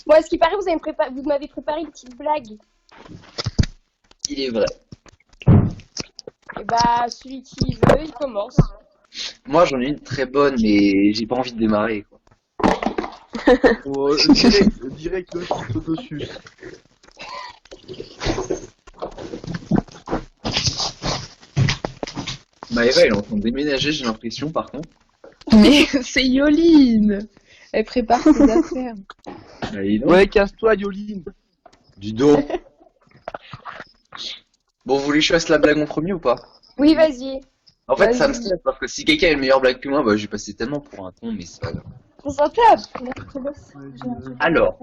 Bon, à ce qui paraît, vous m'avez préparé une petite blague. Il est vrai. Et bah, celui qui veut, il commence. Moi, j'en ai une très bonne, mais j'ai pas envie de démarrer, quoi. Direct le dessus. Maëva, elle est en train de déménager, j'ai l'impression, par contre. Mais c'est Yoline. Elle prépare ses affaires. Allez, donc. Ouais, casse-toi, Yoline. Du dos. Bon, vous voulez que je fasse la blague en premier ou pas? Oui, vas-y. En fait, Vas-y. ça me stresse parce que si quelqu'un a une meilleure blague que moi, bah, je vais passer tellement pour un con, mais c'est pas grave. On s'en tape. Alors,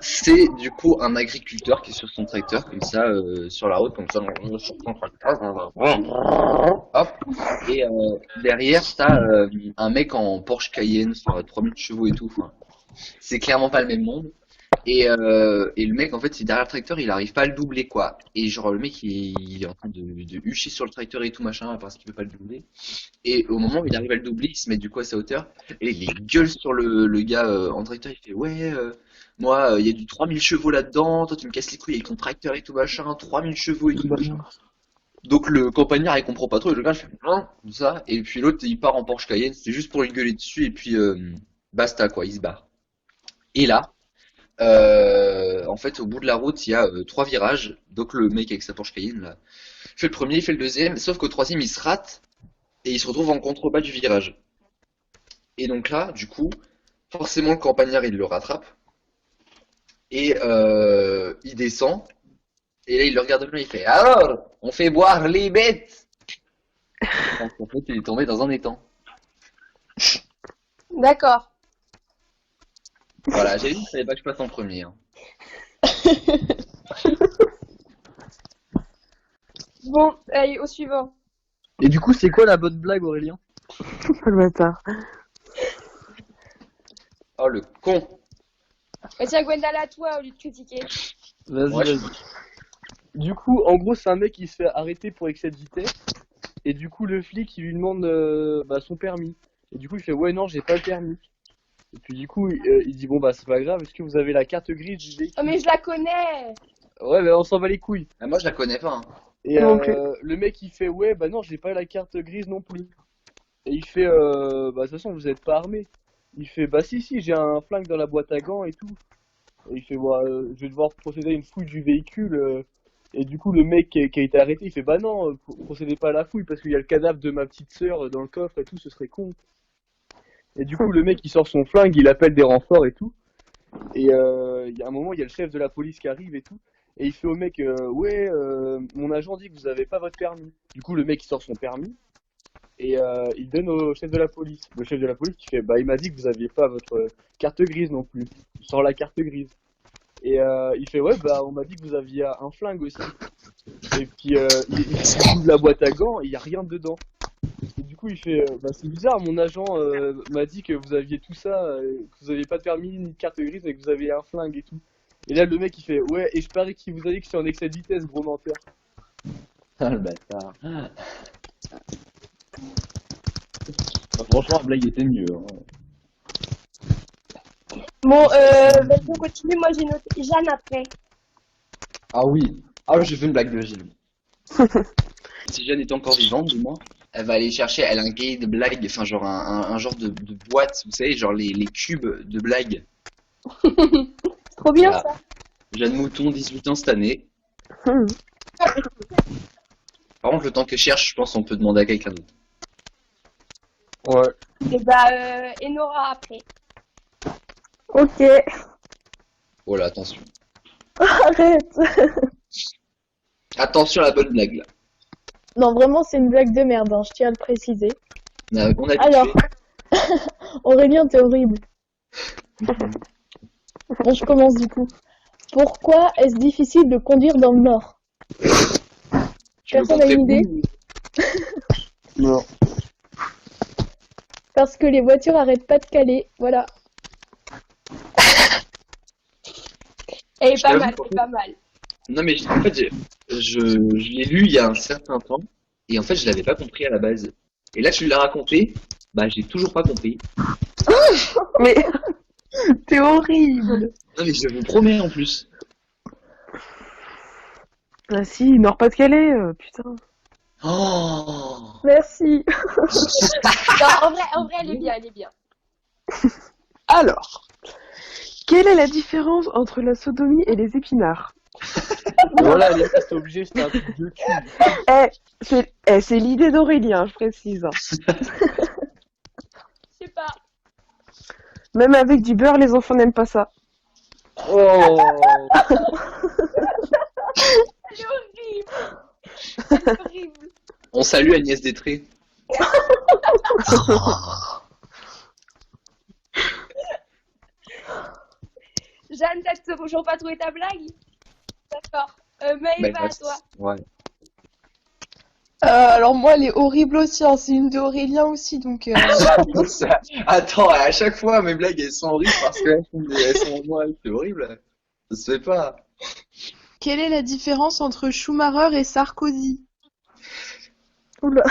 c'est du coup un agriculteur qui est sur son tracteur, comme ça, sur la route, comme ça, sur son tracteur. Hop. Et derrière, t'as un mec en Porsche Cayenne, enfin, 3000 chevaux et tout. Enfin, c'est clairement pas le même monde. Et le mec, en fait, il est derrière le tracteur, il arrive pas à le doubler, quoi. Et genre, le mec, il est en train de hucher sur le tracteur et tout, machin, parce qu'il peut pas le doubler. Et au moment où il arrive à le doubler, il se met du coup à sa hauteur. Et il gueule sur le gars en tracteur, il fait, ouais, moi, il y a du 3000 chevaux là-dedans, toi, tu me casses les couilles avec ton tracteur et tout, machin, 3000 chevaux et tout, machin. Donc le campagnard, il comprend pas trop, et le gars, je fais, comme ça. Et puis l'autre, il part en Porsche Cayenne, c'est juste pour lui gueuler dessus, et puis basta, quoi, il se barre. Et là, en fait, au bout de la route, il y a 3 virages. Donc le mec avec sa Porsche Cayenne, là, fait le premier, il fait le deuxième, sauf qu'au troisième, il se rate et il se retrouve en contrebas du virage. Et donc là, du coup, forcément, le campagnard, il le rattrape et il descend. Et là, il le regarde de loin, il fait, alors, on fait boire les bêtes. Donc, en fait, il est tombé dans un étang. D'accord. Voilà, j'ai dit qu'il fallait pas que je passe en premier, hein. Bon, allez, au suivant. Et du coup, c'est quoi la bonne blague, Aurélien? Le bâtard. Oh, le con. Bah, tiens, Gwendala, à toi, au lieu de critiquer. Vas-y, Ouais, vas-y. Du coup, en gros, c'est un mec qui se fait arrêter pour excès de vitesse. Et du coup, le flic, il lui demande son permis. Et du coup, il fait, ouais, non, j'ai pas le permis. Et puis du coup, il dit, bon, bah, c'est pas grave, est-ce que vous avez la carte grise du véhicule? Oh, mais je la connais. Ouais, mais on s'en bat les couilles. Ah, moi, je la connais pas, hein. Et Non plus. le mec, il fait, ouais, bah non, j'ai pas la carte grise non plus. Et il fait, bah, de toute façon, vous êtes pas armé. Il fait, bah, si, j'ai un flingue dans la boîte à gants et tout. Et il fait, ouais, je vais devoir procéder à une fouille du véhicule. Et du coup, le mec qui a été arrêté, il fait, bah non, procédez pas à la fouille parce qu'il y a le cadavre de ma petite sœur dans le coffre et tout, ce serait con. Et du coup, le mec, il sort son flingue, il appelle des renforts et tout. Et il y a un moment, il y a le chef de la police qui arrive et tout. Et il fait au mec, ouais, mon agent dit que vous avez pas votre permis. Du coup, le mec, il sort son permis. Et il donne au chef de la police. Le chef de la police qui fait, bah il m'a dit que vous aviez pas votre carte grise non plus. Il sort la carte grise. Et il fait, ouais, bah on m'a dit que vous aviez un flingue aussi. Et puis il ouvre la boîte à gants et il y a rien dedans. Et du coup il fait, bah c'est bizarre, mon agent m'a dit que vous aviez tout ça, que vous aviez pas de permis ni de carte grise mais que vous aviez un flingue et tout. Et là le mec il fait, ouais, et je parie qu'il vous a dit que c'est en excès de vitesse, gros menteur. Ah, le bâtard. Franchement, la blague était mieux, hein. Bon, vas-y, on continue. Moi, j'ai noté Jeanne après. Ah oui. Ah, j'ai fait une blague de Gilles. Si Jeanne est encore vivante, du moins, elle va aller chercher, elle a un cahier de blagues, enfin genre un genre de boîte, vous savez, genre les cubes de blagues. Trop bien, Voilà. ça. Jeanne Mouton, 18 ans cette année. Par contre, le temps qu'elle cherche, je pense qu'on peut demander à quelqu'un d'autre. Ouais. Et bah, Enora après. Ok. Oh là, attention. Arrête. Attention à la bonne blague, là. Non, vraiment, c'est une blague de merde, hein, je tiens à le préciser. On a Alors, Aurélien, t'es horrible. Bon, je commence du coup. Pourquoi est-ce difficile de conduire dans le Nord? Personne n'a une idée? Non. Parce que les voitures arrêtent pas de caler, voilà. Elle est Je pas t'avoue mal, qu'en c'est pas mal. Non mais en fait, je l'ai lu il y a un certain temps et en fait je l'avais pas compris à la base. Et là tu l'as raconté, bah j'ai toujours pas compris. Mais T'es horrible. Non, mais je vous promets en plus. Ah si, Nord-Pas-de-Calais, putain. Oh. Merci. Non, en vrai, elle est bien, elle est bien. Alors, quelle est la différence entre la sodomie et les épinards? Voilà, les gars, c'est obligé, c'est un truc de cul. C'est l'idée d'Aurélien, je précise. Je sais pas. Même avec du beurre, les enfants n'aiment pas ça. Oh. Elle est horrible. Elle est horrible. On salue Agnès Détré. Jeanne, t'as toujours pas trouvé ta blague? D'accord. Maëva, à toi. Ouais. Alors moi, elle est horrible aussi, hein. C'est une de Aurélien aussi, donc... Attends, à chaque fois mes blagues elles sont horribles parce qu'elles sont en moi, c'est horrible. Ça se fait pas. Quelle est la différence entre Schumacher et Sarkozy? Oula.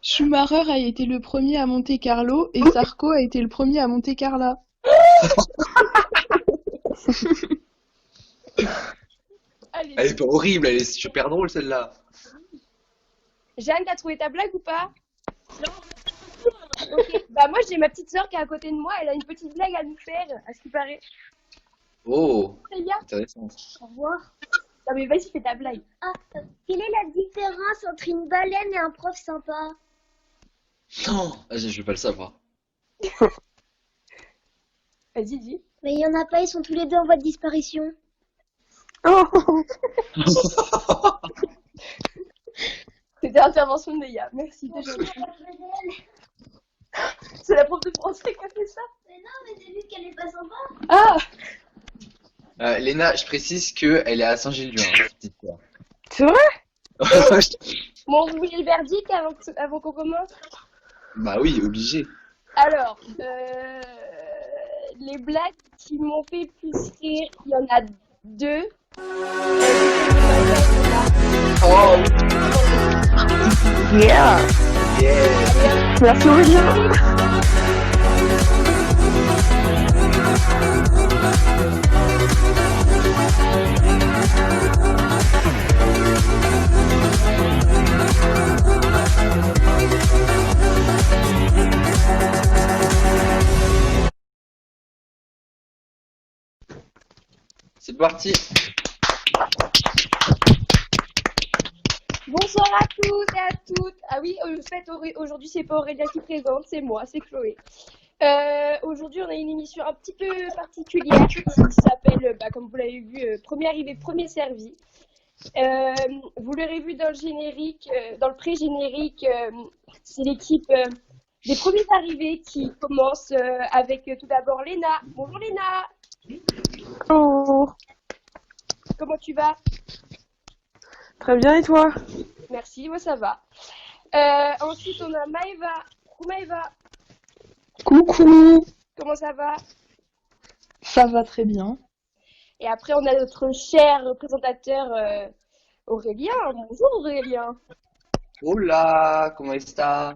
Schumacher a été le premier à Monte Carlo et Sarko a été le premier à Monte Carla. Allez. Elle est pas horrible, elle est super drôle celle-là. Jeanne, t'as trouvé ta blague ou pas? Non. Ok. Bah moi j'ai ma petite sœur qui est à côté de moi, elle a une petite blague à nous faire, à ce qui paraît. Oh, Très bien. intéressant. Au revoir. Non mais vas-y, fais ta blague. Quelle est la différence entre une baleine et un prof sympa? Non, je vais pas le savoir. Vas-y, dis. Mais il y en a pas, ils sont tous les deux en voie de disparition. Oh. C'était l'intervention de Néa. Merci, t'es jolie. C'est la prof de français qui a fait ça. Mais non, mais j'ai vu qu'elle est pas sympa. Ah. Léna, je précise qu'elle est à Saint-Gilles-du-Rhin, cette petite sœur. C'est vrai? Bon, vous voulez le verdict avant qu'on commence? Bah oui, obligé. Alors, les blagues qui m'ont fait le plus rire, il y en a deux. Oh, Yeah. yeah. Merci Aurélien. C'est parti. Bonsoir à tous et à toutes. Ah oui, en fait, aujourd'hui, c'est pas Aurélien qui présente, c'est moi, c'est Chloé. Aujourd'hui, on a une émission un petit peu particulière qui s'appelle, comme vous l'avez vu, Premier arrivé, premier servi. Vous l'aurez vu dans le générique, dans le pré-générique, c'est l'équipe des premiers arrivés qui commence avec tout d'abord Léna. Bonjour Léna. Oh. Comment tu vas? Très bien, et toi? Merci, moi ça va. Ensuite, on a Maëva. Coucou Maëva. Coucou. Comment ça va? Ça va très bien. Et après, on a notre cher présentateur Aurélien. Bonjour Aurélien. Hola, comment está?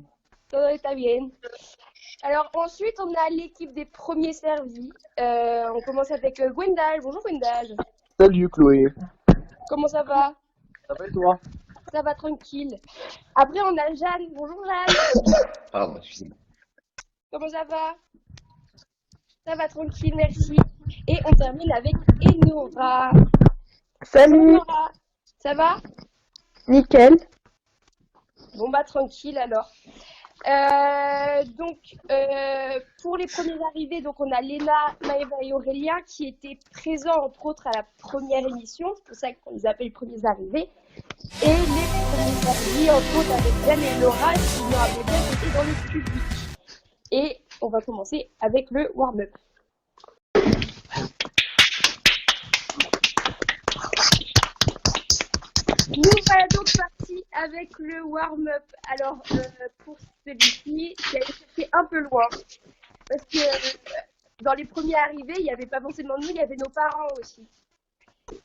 Todo está bien. Alors ensuite, on a l'équipe des premiers servis. On commence avec Gwendal. Bonjour Gwendal. Salut Chloé. Comment ça va? Ça va et toi? Ça va tranquille. Après, on a Jeanne. Bonjour Jeanne. Pardon, excusez-moi. Comment ça va? Ça va tranquille, merci. Et on termine avec Enora. Salut. Enora, ça va? Nickel. Bon bah tranquille alors. Pour les premiers arrivés, donc on a Léna, Maëva et Aurélien qui étaient présents entre autres à la première émission, c'est pour ça qu'on les appelle les premiers arrivés. Et les premiers arrivés, entre autres avec Jeanne et Laura qui n'ont avaient bien été dans le public. Et on va commencer avec le warm-up. Nous voilà donc partis avec le warm-up. Alors, pour celui-ci, j'allais chercher un peu loin. Parce que dans les premiers arrivés, il n'y avait pas forcément nous, il y avait nos parents aussi.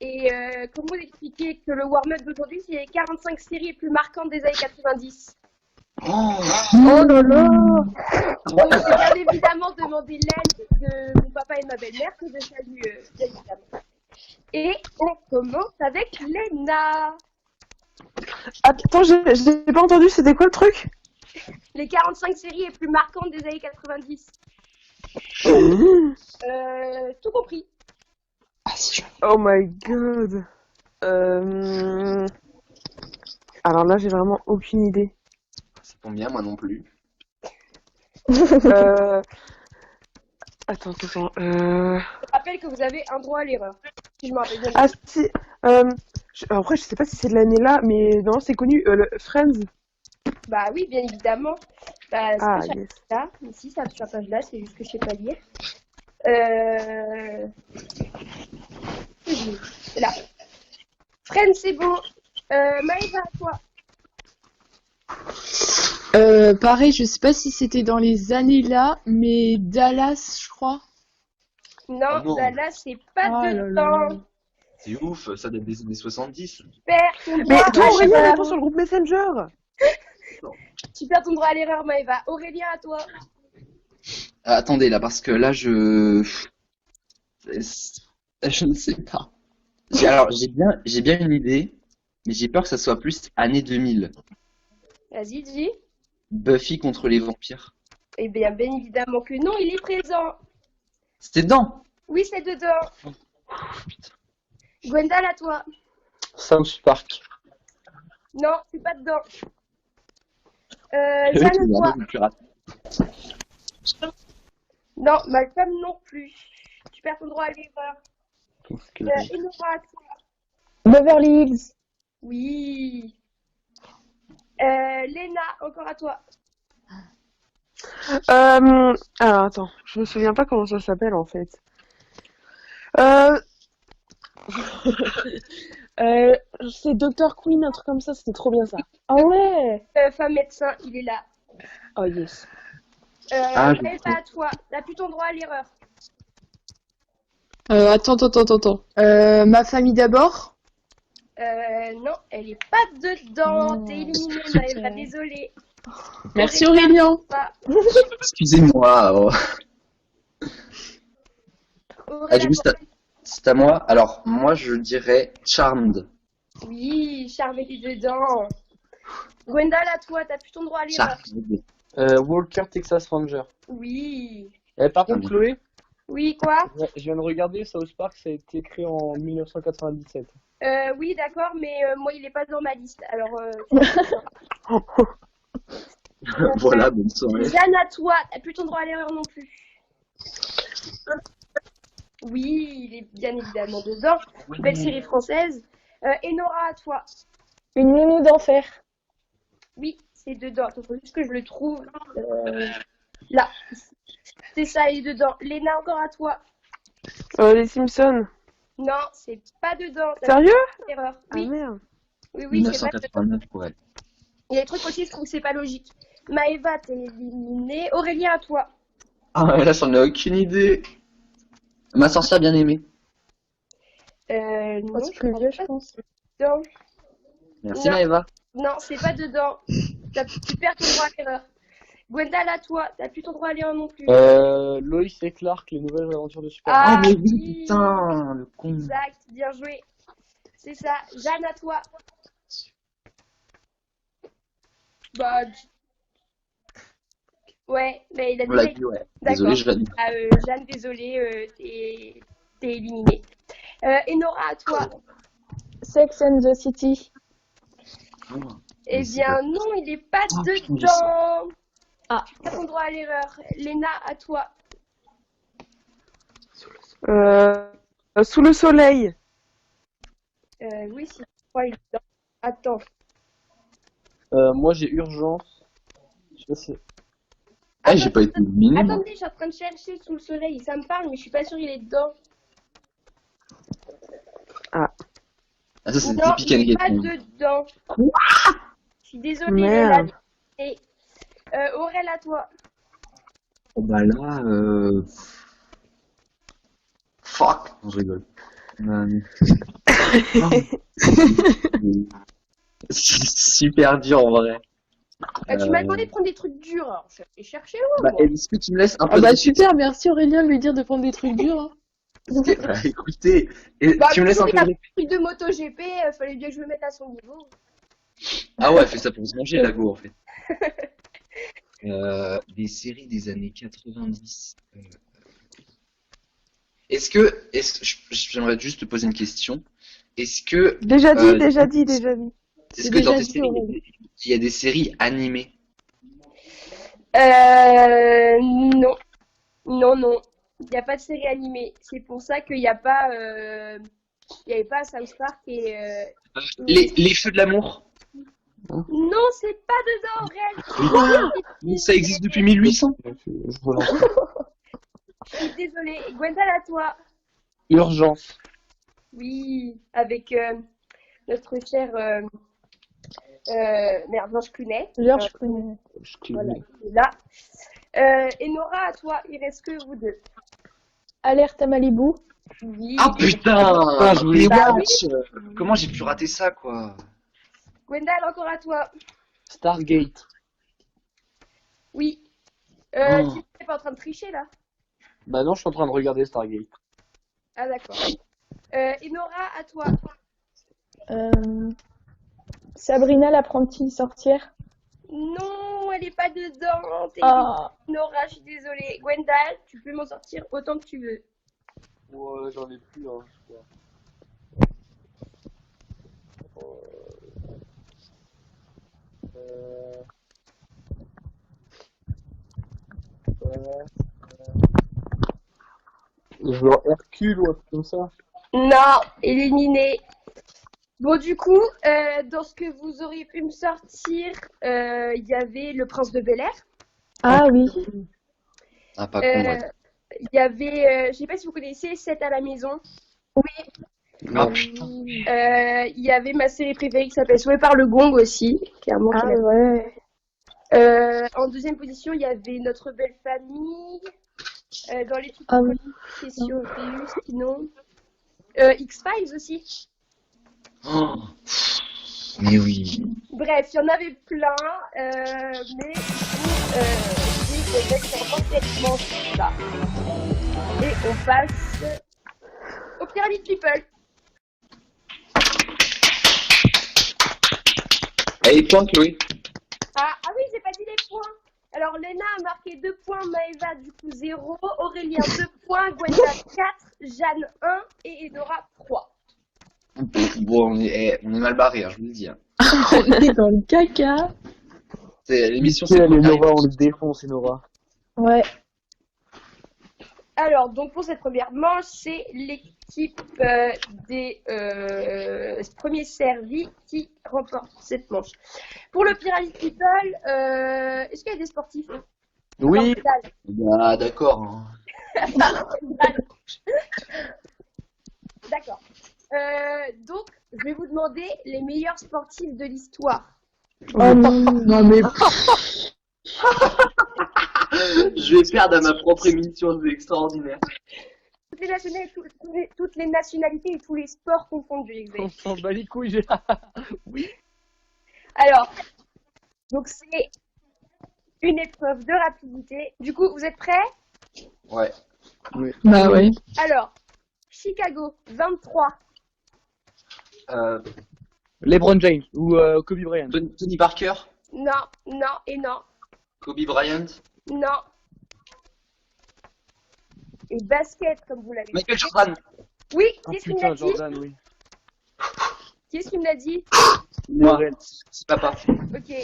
Et comment vous expliquer que le warm-up d'aujourd'hui, c'est les 45 séries les plus marquantes des années 90. Oh, Oh là là. Donc, c'est bien évidemment demander dans des laines de mon papa et ma belle-mère que je salue bien évidemment. Et on commence avec Léna. Attends, j'ai pas entendu, c'était quoi le truc? Les 45 séries les plus marquantes des années 90. Tout compris. Oh my god. Alors là, j'ai vraiment aucune idée. Ça tombe bien, moi non plus. Attends. Je rappelle que vous avez un droit à l'erreur. Si je me rappelle bien. Ah si. Après, je sais pas si c'est de l'année là, mais non, c'est connu. Le Friends. Bah oui, bien évidemment. Bah, c'est Ah pas yes. là. Ici, ça sur la page là, c'est juste que je sais pas lire. Là. Friends, c'est bon. Maëva, à toi. Pareil, je sais pas si c'était dans les années là, mais Dallas, je crois. Non, Oh non. bah là, c'est pas Ah là là. dedans. C'est ouf, ça date des années 70. Perds ton Mais droit. toi, à Aurélien, l'erreur. réponds sur le groupe Messenger. Tu perds ton droit à l'erreur, Maëva. Aurélien, à toi. Ah, attendez, là, parce que là, je ne sais pas. Alors, j'ai bien une idée, mais j'ai peur que ça soit plus année 2000. Vas-y, dis. Buffy contre les vampires. Eh bien, bien évidemment que non, il est présent. C'était dedans. Oui, c'est dedans. Gwendal, à toi. South Park. Non, c'est pas dedans. Le mec, Jeanne, il à est toi. un peu plus rapide. Non, Malcolm non plus. Tu perds ton droit à l'erreur. Enora, à toi. Beverly Hills. Oui. Léna, encore à toi. Alors attends, je me souviens pas comment ça s'appelle en fait. C'est Dr. Queen, un truc comme ça, c'était trop bien ça. Ah ouais. Femme médecin, il est là. Oh yes. Je Maëva, sais. à toi. T'as plus ton droit à l'erreur. Attends. Ma famille d'abord. Non, elle est pas dedans. Non. T'es éliminée, Maëva, désolée. Merci Aurélien. Pas. Excusez-moi. Aurélien, Du coup, c'est à moi. Alors, moi, je dirais Charmed. oui, Charme était dedans. Gwendal, à toi. T'as plus ton droit à l'erreur. Charmed. Walker Texas Ranger. Oui. Par contre, Chloé, Oui, quoi? je viens de regarder South Park, ça a été créé en 1997. Oui, d'accord, mais moi, il est pas dans ma liste. Alors, Voilà, bonne soirée. Jeanne, à toi. T'as plus ton droit à l'erreur non plus. Oui, il est bien évidemment dedans. Belle série française. Enora, à toi. Une minute d'enfer. Oui, c'est dedans. Il faut juste que je le trouve. Là. C'est ça, il est dedans. Léna, encore à toi. Les Simpsons. Non, c'est pas dedans. T'as Sérieux? fait erreur. Ah Oui, merde. oui, c'est pas dedans. 1989 pour elle. Il y a des trucs aussi, je trouve que c'est pas logique. Maëva, t'es éliminée. Aurélien, à toi. Ah, là, j'en ai aucune idée. Ma sorcière bien aimée. Non, C'est plus vieux, je pense. dedans. Merci, Non. Maëva. Non, c'est pas dedans. Tu perds ton droit à l'erreur. Gwendal, à toi. T'as plus ton droit à l'erreur non plus. Lois et Clark, les nouvelles aventures de Superman. Ah, mais oui, oui. putain, le con. Exact, bien joué. C'est ça. Jeanne, à toi. Bah. Ouais, mais il a On l'a déjà. dit, ouais. D'accord. Désolé, je l'ai dit. Ah, Jeanne, désolée, t'es éliminée. Enora, à toi. Sex and the City. Eh Mais c'est bien, pas- non, il est pas Oh, putain, je dedans. Ah. Tu as ton droit à l'erreur. Léna, à toi. Sous le soleil. Oui, si. Ouais, il est dedans. Attends. Moi, j'ai Urgence. Je sais pas si... Ah, j'ai pas été éliminé, moi. Attendez, je suis en train de chercher sous le soleil. Ça me parle, mais je suis pas sûre qu'il est dedans. Ah, ça, c'est Non, typique il est pas Anne-Catherine. dedans. Je suis désolée, Merde. Léna. Et, Aurel, à toi. Oh, bah là, fuck. Non, je rigole. Non. C'est super dur, en vrai. Tu m'as demandé de prendre des trucs durs, alors je vais chercher loin, Bah, moi. est-ce que tu me laisses un Ah peu bah de... super, merci Aurélien de lui dire de prendre des trucs durs. Hein. Bah, écoutez, Bah, tu me laisses un il peu a de... pris de MotoGP, fallait bien que je me mette à son niveau. Ah ouais, elle fait ça pour se manger, la go, en fait. Des séries des années 90. J'aimerais juste te poser une question. Est-ce que Déjà dit, euh, déjà dit, déjà dit. est-ce C'est que dans déjà tes dit, séries, Aurélie. il y a des séries animées? Non. Non, non. Il n'y a pas de série animée. C'est pour ça qu'il n'y a pas, il y avait pas South Park et, Les Feux de l'amour? non, c'est pas dedans, réel. Mais ça existe depuis 1800. Je vous lance. Je suis désolée. Gwendal, à toi. Urgence. Oui, avec notre cher Georges Clooney. Georges Clooney. Voilà, il est là. Et Nora, à toi, il reste que vous deux. Alerte à Malibu. Oui. Ah putain, je voulais- Bah Baywatch. Comment j'ai pu rater ça, quoi? Gwendal, encore à toi. Stargate. Oui. Oh. Tu n'es pas en train de tricher là? Bah non, je suis en train de regarder Stargate. Ah d'accord. Et Nora, à toi. Sabrina l'apprentie sorcière. Non, elle est pas dedans. T'es Ah, Nora, je suis désolée. Gwendal, tu peux m'en sortir autant que tu veux. Ouais, j'en ai plus, hein, je crois. Genre Hercule ou un truc comme ça. Non, éliminé. Bon, du coup, dans ce que vous auriez pu me sortir, il y avait Le Prince de Bel-Air. ah oui. Ah, pas con, ouais. Il y avait, je sais pas si vous connaissez, 7 à la maison. Ah, Il y avait ma série préférée qui s'appelle Sauvé par le Gong aussi, clairement. Ah ouais. En deuxième position, il y avait Notre Belle Famille. Dans les trucs Ah oui. questions EU, sinon. X-Files aussi. Oh. Mais oui. Bref, il y en avait plein, mais j'ai exactement cette manche-là. Et on passe au Pyramid People. Allez, point, Chloé. Ah oui, j'ai pas dit les points. Alors, Léna a marqué 2 points, Maëva du coup 0, Aurélien 2 points, Gwenda 4, Jeanne 1 et Enora 3. Bon, on est mal barré, hein, je vous le dis. Hein. On est dans le caca. L'émission, C'est c'est les Nora, on le défonce, Nora. Ouais. Alors, donc pour cette première manche, c'est l'équipe des premiers servis qui remporte cette manche. Pour le Pyramid People, est-ce qu'il y a des sportifs? Oui. Ah, d'accord. Hein. D'accord. Donc, je vais vous demander les meilleurs sportifs de l'histoire. Oh non. Non mais Je vais perdre à ma propre émission, c'est extraordinaire. Toutes les nationalités et tous les sports confondus. On s'en bat les couilles. j'ai- Alors, donc c'est une épreuve de rapidité. Du coup, vous êtes prêts? Ouais. bah ouais. Alors, Chicago, 23. LeBron James ou Kobe Bryant. Tony Parker, Non, non et non. Kobe Bryant, Non. Et basket, comme vous l'avez dit. Michael Jordan. Oui, Oh qui est-ce qui me l'a putain, dit? Jordan, oui. Qui est-ce qui me l'a dit? Aurel. C'est papa. Ok.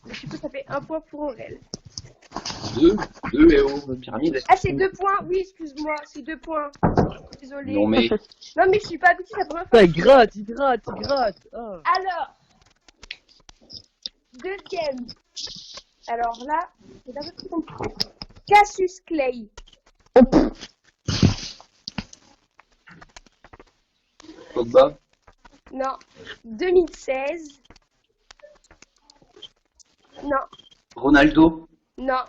Du coup, ça fait 1 point pour Aurel. 2 et au pyramide. Ah, c'est 2 points. Oui, excuse-moi, c'est 2 points. Désolée. Non mais Non, mais je suis pas habituée, c'est la première fois. Ah, il gratte, il gratte, il gratte. Ah. Alors, deuxième. Alors là, c'est un peu plus compliqué. Cassius Clay. Pogba, Non. 2016. Non. Ronaldo, Non.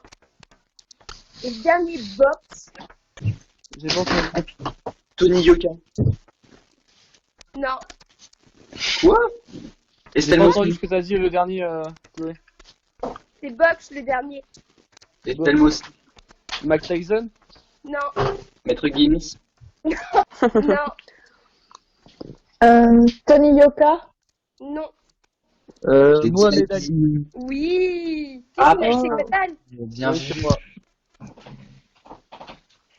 Et le dernier box. J'ai pas entendu. Tony Yoka. Non. Quoi? J'ai Estelle pas Mosley. entendu ce que t'as dit le dernier. Chloé. C'est box le dernier. Et Telmos, Mac Tyson. Non, Maître Gims. non, Tony Yoka. non. Je l'ai Mohamed déjà Ali. dit. Oui. Ah, C'est bon. Fatal. Bien Oui, vu. c'est moi.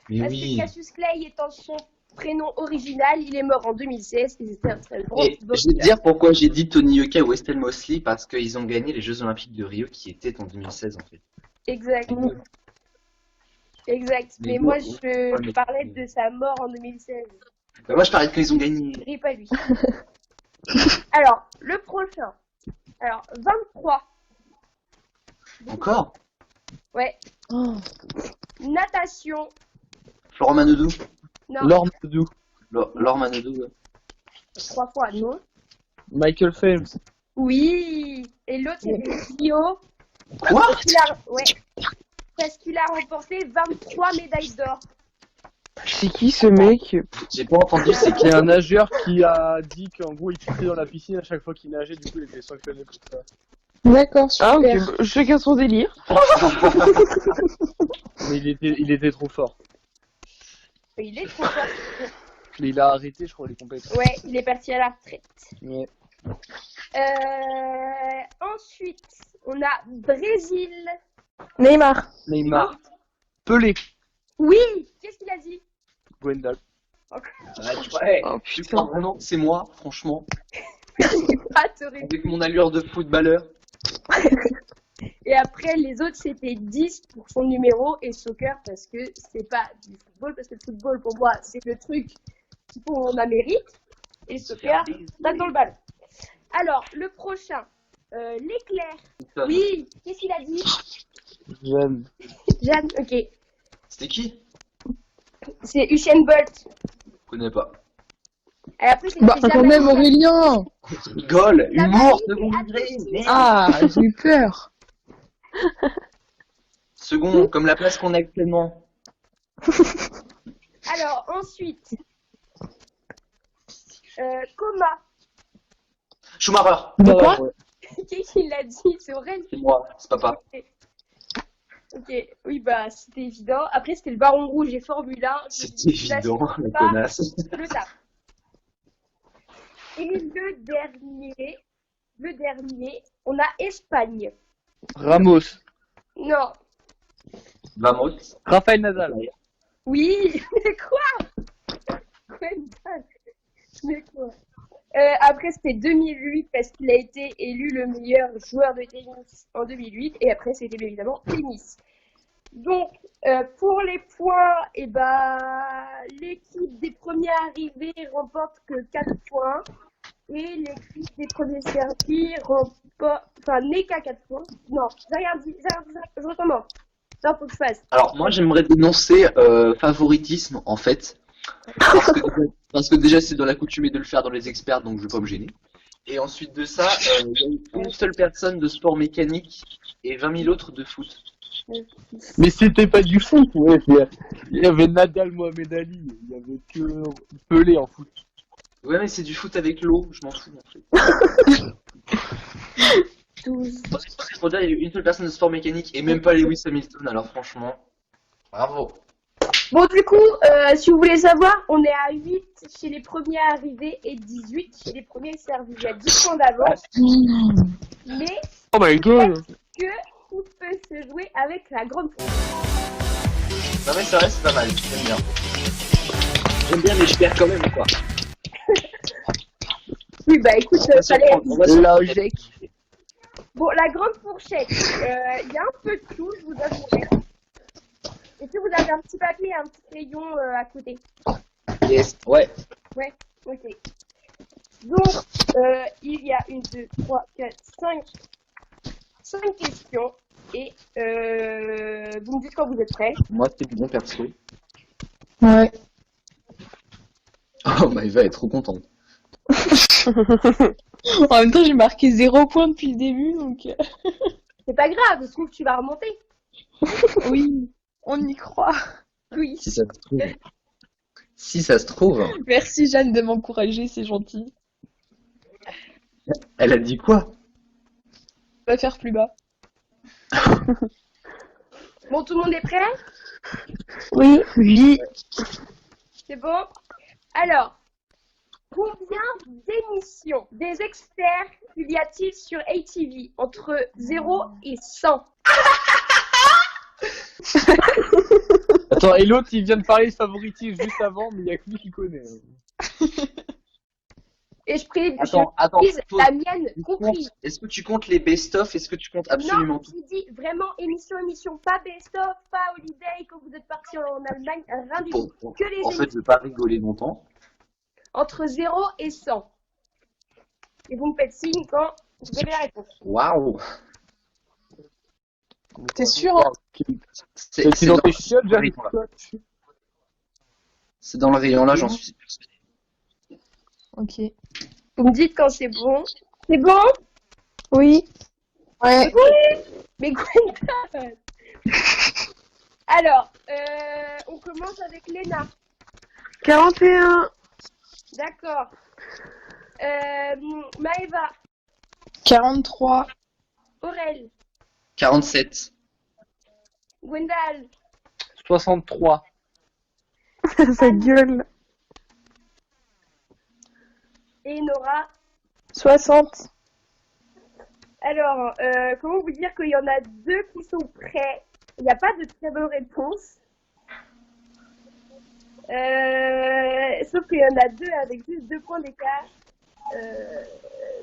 Mais Parce oui. que Cassius Clay étant son prénom original, il est mort en 2016 et c'était un très grand Et je vais te dire pourquoi j'ai dit Tony Yoka ou Estelle Mosley, parce qu'ils ont gagné les Jeux Olympiques de Rio qui étaient en 2016 en fait. Exact. Exact. Mais Mais bon, moi, ouais, je mais- parlais de sa mort en 2016. Bah, moi je parlais de quand ils ont gagné. Et pas lui. Alors, le prochain. Alors, 23. Encore Ouais. Oh. Natation. Florent Manodou. Non, Laure Manodou. Laure Manodou. Ouais. 3 fois, non. Michael Phelps. Oui. Et l'autre, c'était Rio. Quoi Ouais. Parce qu'il a remporté 23 médailles d'or. C'est qui ce mec? J'ai pas entendu, c'est qui C'est un nageur qui a dit qu'en gros il pissait dans la piscine à chaque fois qu'il nageait, du coup il était sanctionné pour ça. D'accord, Ah ok, super. bah, chacun son délire. Mais il était trop fort. Il est trop fort. Mais il a arrêté, je crois, les compétitions. Ouais, il est parti à la retraite. Ouais. Ensuite, on a Brésil. Neymar. Neymar. Pelé. Oui. Qu'est-ce qu'il a dit? Gwendal. Ouais, Oh tu putain. crois vraiment que c'est moi, franchement, Ah, t'aurais- avec mon allure de footballeur. Et après, les autres, c'était 10 pour son numéro et soccer parce que c'est pas du football, parce que le football, pour moi, c'est le truc qu'il faut en Amérique. Et le soccer, tape dans le ballon. Alors, le prochain, l'éclair. Oui, qu'est-ce qu'il a dit? Jeanne. Jeanne, ok. C'était qui? C'est Usain Bolt. Je connais pas. Et après, c'était Bah, quand même, Aurélien! Je rigole, La humour, valise second est degré. attentive. Merde. Ah, j'ai eu peur. Second, comme la place qu'on a actuellement. Alors, ensuite, Coma. Schumacher, De quoi? Ouais. Qu'est-ce qu'il a dit? C'est Aurel. c'est moi, c'est papa. Ok, oui, bah, c'était évident. Après, c'était le Baron Rouge et Formule 1. C'est évident, la pas. connasse. Le tape. Et le dernier, on a Espagne. Ramos. Non. Vamos. Rafael Nadal. Oui, mais quoi? Mais quoi? Après, c'était 2008 parce qu'il a été élu le meilleur joueur de tennis en 2008. Et après, c'était bien évidemment tennis. Donc, pour les points, eh ben, l'équipe des premiers arrivés remporte que 4 points. Et l'équipe des premiers servis remporte... Enfin, n'est qu'à 4 points. Non, j'ai rien dit. Je recommence. Non, faut que je fasse. Alors, moi, j'aimerais dénoncer favoritisme, en fait. Parce que déjà, c'est dans la coutume de le faire dans les experts, donc je vais pas me gêner. Et ensuite de ça, il y a eu une seule personne de sport mécanique et 20 000 autres de foot. Mais c'était pas du foot, ouais. Il y avait Nadal, Mohamed Ali. Il y avait que Pelé en foot. Ouais, mais c'est du foot avec l'eau, je m'en fous, en fait. 12. Faut dire, il y a eu une seule personne de sport mécanique et même pas Lewis Hamilton, alors franchement, bravo. Bon, du coup, si vous voulez savoir, on est à 8 chez les premiers arrivés et 18 chez les premiers servis. Il y a 10 points d'avance. Mais Oh my god. que tout peut se jouer avec la grande Non mais c'est vrai, c'est pas mal, j'aime bien. J'aime bien, mais je perds quand même, quoi. Oui, bah écoute, On va fallait... surprendre, on va surprendre. Logique. Bon, la grande fourchette, il y a un peu de tout, je vous avouerai. Est-ce que vous avez un petit papier et un petit crayon à côté? Yes, ouais. Ouais, ok. Donc, il y a 1, 2, 3, 4, 5 questions. Et vous me dites quand vous êtes prêts. Moi, c'est bon perso. Ouais. Oh, bah, il va être trop contente. En même temps, j'ai marqué 0 points depuis le début, donc... C'est pas grave, je trouve que tu vas remonter. Oui, on y croit. Oui. Si ça se trouve. Si ça se trouve. Merci Jeanne de m'encourager, c'est gentil. Elle a dit quoi? Va faire plus bas. Bon, tout le monde est prêt? Oui. Oui. C'est bon? Alors, combien d'émissions des experts y a-t-il sur ATV entre 0 et 100? Attends, et l'autre, il vient de parler de favoritisme juste avant, mais il y a que lui qui connaît. Et je Attends, prise pause. la mienne comprise. Est-ce que tu comptes les best-of? Est-ce que tu comptes absolument Non, tout? je dis vraiment émission, pas best-of, pas holiday, quand vous êtes parti en Allemagne, rien du tout. Que les En fait, je émissions vais pas rigoler longtemps. entre 0 et 100. Et vous me faites signe quand vous avez la réponse. Waouh! T'es sûr, hein? C'est C'est dans tes chiottes, dans le j'arrive rayon, là. pas. C'est dans le rayon là, j'en suis persuadé. Ok. Vous me dites quand c'est bon. C'est bon? Oui. Ouais. Mais Gwenda! Alors, on commence avec Léna. 41. D'accord. Maëva, 43. Aurel, 47. Gwendal, 63. Sa gueule. et Nora. 60. Alors, comment vous dire qu'il y en a deux qui sont prêts? Il n'y a pas de très bonne réponse. Sauf qu'il y en a deux avec juste 2 points d'écart.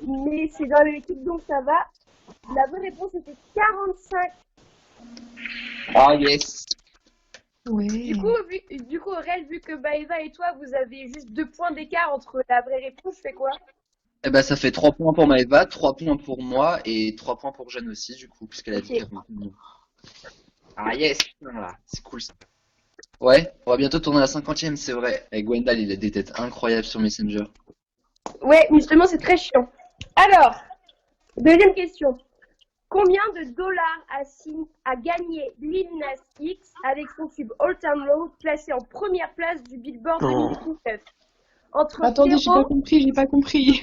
Mais c'est dans l'équipe, donc ça va. La bonne réponse était 45. Ah yes! Ouais. Du coup, Aurel, vu que Maëva et toi, vous avez juste 2 points d'écart entre la vraie réponse, je fais quoi? Eh ben, ça fait 3 points pour Maëva, 3 points pour moi et 3 points pour Jeanne aussi, du coup, puisqu'elle a dit Ok. 40. Ah yes! Voilà, c'est cool ça. Ouais, on va bientôt tourner à la 50e, c'est vrai. Et Gwendal, il a des têtes incroyables sur Messenger. Ouais, mais justement, c'est très chiant. Alors, deuxième question. Combien de dollars a gagné Lil Nas X avec son tube Old Town Road, classé en première place du Billboard 2019? Entre Attendez, zéro- j'ai pas compris.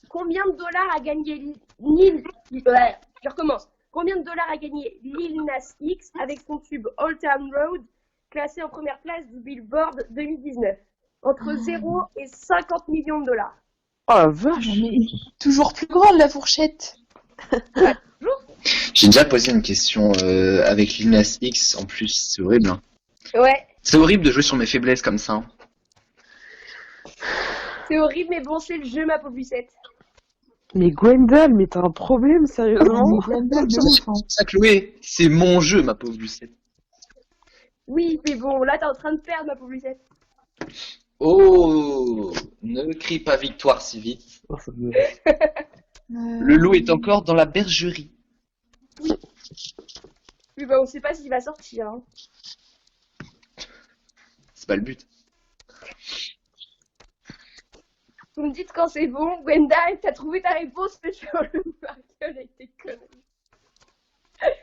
Combien de dollars a gagné Lil... Ouais, je recommence. Combien de dollars a gagné Lil Nas X avec son tube Old Town Road, classé en première place du Billboard 2019? Entre 0 et 50 millions de dollars. Oh la vache. Non, mais toujours plus grande la fourchette. J'ai déjà posé une question avec Lil Nas X, en plus, c'est horrible. Hein. Ouais, C'est horrible de jouer sur mes faiblesses comme ça. Hein. c'est horrible, mais bon, c'est le jeu, ma pauvre Lucette. Mais Gwendal, mais t'as un problème, sérieusement? Mais Gwendal, de ouf, hein. C'est ça, Chloé, c'est mon jeu, ma pauvre Lucette. Oui, mais bon, là, t'es en train de perdre, ma pauvre Lucette. Oh, ne crie pas victoire si vite. Oh, ça me- Le loup est encore dans la bergerie. Oui, bah, on sait pas s'il va sortir. Hein. C'est pas le but. Vous me dites quand c'est bon. Gwenda, t'as trouvé ta réponse, mais je vais le marquer avec tes conneries.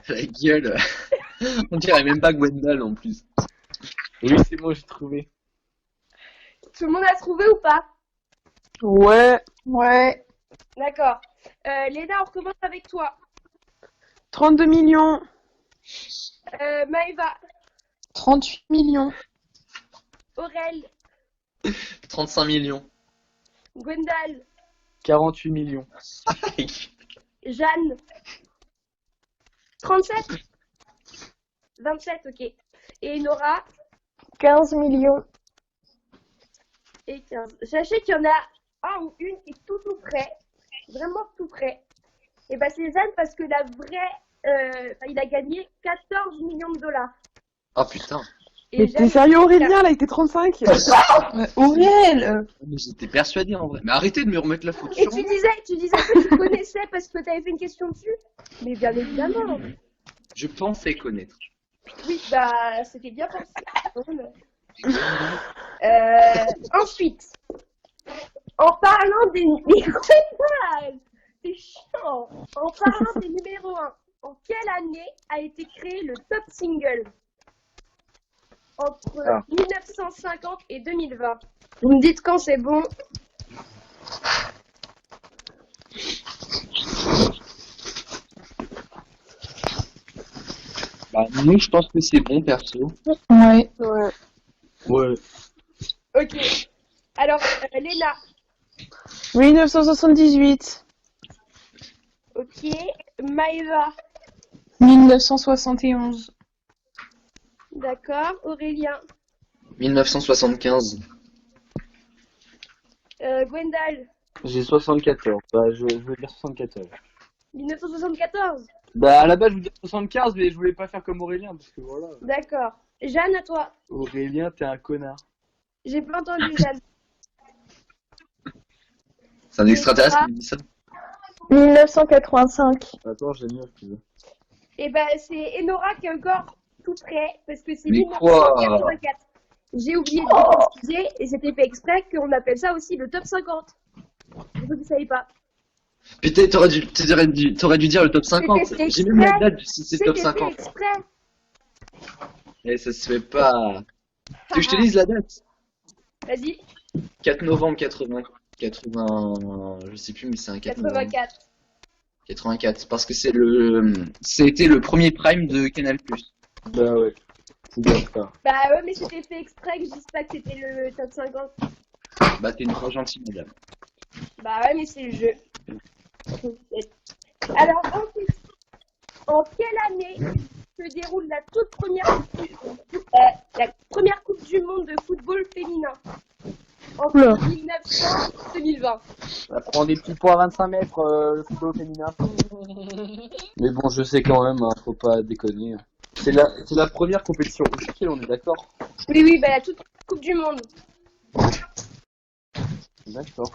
La gueule. On dirait même pas Gwendal en plus. Oui, c'est moi, j'ai trouvé. Tout le monde a trouvé ou pas? Ouais. Ouais. D'accord. Léna, on recommence avec toi. 32 millions. Maëva, 38 millions. Aurel, 35 millions. Gwendal, 48 millions. Jeanne, 37 27, ok. Et Nora, 15 millions. et 15. Sachez qu'il y en a un ou une qui est tout près, vraiment tout près. Et bah c'est Jeanne parce que la vraie, il a gagné 14 millions de dollars. Oh putain. Et Mais Jeanne, t'es sérieux, Aurélien, là, il était 35? Aurel. Mais j'étais persuadé en vrai. Mais arrêtez de me remettre la faute Et sur tu moi. disais que tu connaissais parce que tu avais fait une question dessus? Mais bien évidemment. Je pensais connaître. Oui, bah c'était bien pensé. Ensuite, en parlant des Gwendal, c'est chiant. En parlant des numéros 1, en quelle année a été créé le top single? Entre 1950 et 2020. Vous me dites quand c'est bon. Bah, nous, je pense que c'est bon, perso. Ouais. Ouais. Ouais. Ok. Alors, Léna. 1978. Ok. Maëva. 1971. D'accord. Aurélien. 1975. Gwendal. J'ai 74. Bah, je veux dire 74. 1974. Bah, à la base, je voulais dire 75, mais je voulais pas faire comme Aurélien, parce que voilà. D'accord. Jeanne, à toi. Aurélien, t'es un connard. J'ai pas entendu Jeanne. C'est un extraterrestre qui dit ça. 1985. Attends, j'ai mieux, tu veux. Et ben, c'est Enora qui est encore tout près, parce que c'est Mais quoi? 1984. J'ai oublié de le préciser, et c'était fait exprès qu'on appelle ça aussi le top 50. Vous ne savez pas. Putain, t'aurais dû dire le top 50. C'était J'ai même la exprès. date du c'est top C'était fait 50. exprès. Et ça se fait pas. Tu veux que je te dise la date? Vas-y, 4 novembre 80, je sais plus, mais c'est un 4 novembre 84. 84. Parce que c'était le premier prime de Canal+. Bah ouais. C'est bien ça. Bah ouais, mais c'était fait exprès que je dise pas que c'était le top 50. Bah, t'es une trop gentille, madame. Bah ouais, mais c'est le jeu. Alors, ensuite, en quelle année se déroule la toute première coupe du monde de football féminin? Entre Oula. 1900 et 2020. Ça prend des petits poids à 25 mètres, le football féminin. Mais bon, je sais quand même, hein, faut pas déconner. C'est la première compétition officielle, on est d'accord? Oui, bah la toute coupe du monde. D'accord.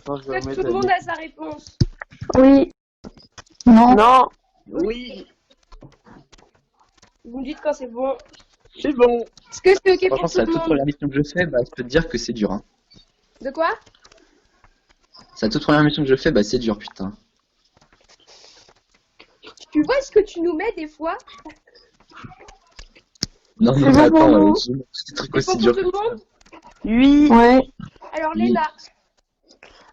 Attends, je vais Est-ce que remettre tout le monde a sa réponse? Oui. Non. Non. Oui, Vous me dites quand c'est bon. c'est bon. Est-ce que c'est ok Franchement, pour c'est la tout le toute monde? première mission que je fais, bah, je peux te dire que c'est dur, hein. De quoi? C'est la toute première mission que je fais, bah, c'est dur, putain. Tu vois ce que tu nous mets des fois? Non, C'est mais bon attends, pour nous. c'est des trucs C'est aussi bon pour durs. tout le monde? Oui. Ouais. Alors Oui.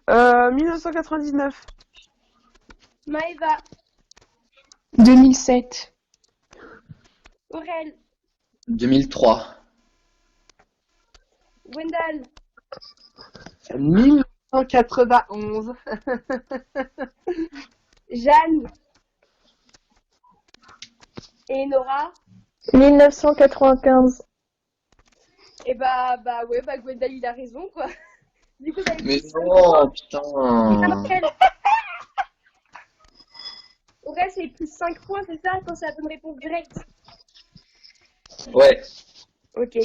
Léna, 1999. Maëva, 2007. Aurel, 2003. Gwendal, 1991. Jeanne et Nora. 1995. Et bah ouais, bah Gwendal il a raison quoi. Du coup, t'avais Mais plus 5 points. non, Et putain. Aurel, Aurel c'est plus 5 points, c'est ça, quand c'est la bonne réponse directe? Ouais. Ok.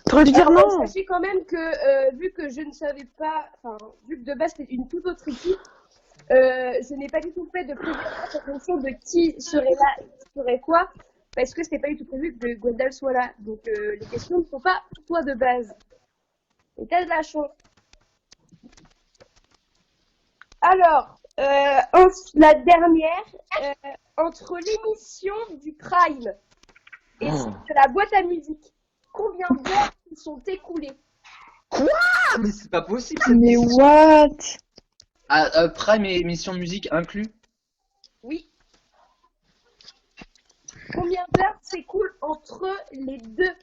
T'aurais dû dire Alors, non. sachez quand même que vu que je ne savais pas, enfin vu que de base c'était une toute autre équipe, je n'ai pas du tout fait de prédiction en fonction de qui serait là, qui serait quoi, parce que c'était pas du tout prévu que Gwendal soit là. Donc les questions ne sont pas pour toi de base. Et t'as de la chance. Alors, la dernière, entre l'émission du Prime et Oh. celle de la boîte à musique, combien d'heures se sont écoulées? Ah, mais c'est pas possible. cette Mais question. what? Ah, Prime et émission musique inclus. Oui. Combien d'heures s'écoulent entre les deux?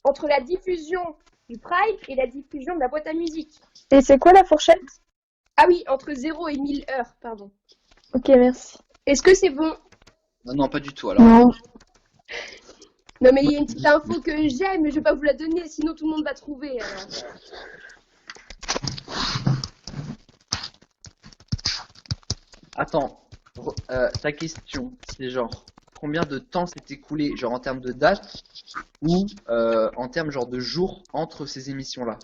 Entre la diffusion du Prime et la diffusion de la boîte à musique. Et c'est quoi la fourchette? Ah oui, entre 0 et 1000 heures, pardon. Ok, merci. Est-ce que c'est bon? Non, non, pas du tout. Alors, Non. Non mais il y a une petite info que j'ai, mais je vais pas vous la donner, sinon tout le monde va trouver. Alors. attends. Ta question, c'est genre combien de temps s'est écoulé, genre en termes de date ou en termes genre de jours entre ces émissions-là.